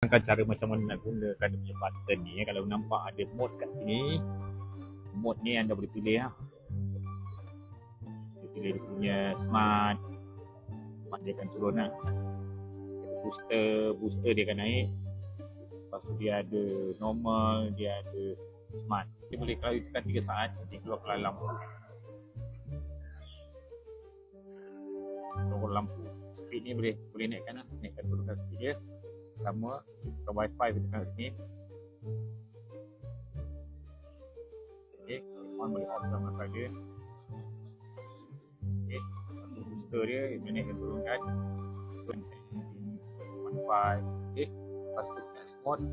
Kan cara macam mana nak gunakan dia punya button ni. Kalau nampak ada mode kat sini, mode ni anda boleh pilih lah. Dia pilih dia punya smart dia akan turun lah. Booster dia akan naik. Lepas tu dia ada normal, dia ada smart. Dia boleh, kalau tekan 3 saat, dia keluarkan lampu. Keluar lampu. Speed ni boleh naikkan lah. Naikkan turunkan speed dia. Sama ke wifi kita tekan sini. Okay, on boleh off sama wifi dia. Okay, satu booster dia naik dan turunkan. Wifi. Okay, lepas tu tekan mode.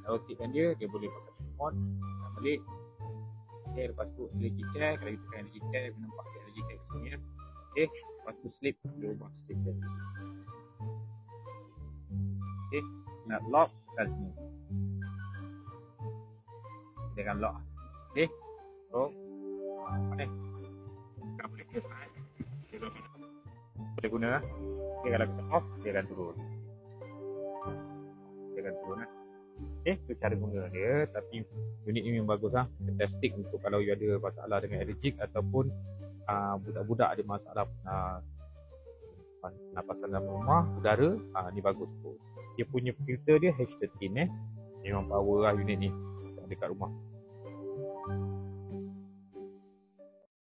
Kalau aktifkan dia boleh pakai mode. Tekan balik. Okay, lepas tu energy check. Kalau kita tekan energy check, kita nampak energy check kat sini. Okay, lepas tu sleep. Dia ubah sleep dia. Okay, nak lock kat sini. Dia akan lock. Okay, so apa ni? Kita boleh ke saat dia boleh guna lah. Okay, kalau kita off, dia akan turun. Dia akan turun lah. Okay, itu cara guna dia. Tapi unit ni memang bagus lah. Fantastic untuk kalau you ada masalah dengan allergic ataupun budak-budak ada masalah nafasan dalam rumah, udara, ni bagus pun. Dia punya filter dia H13 memang power lah unit ni dekat rumah.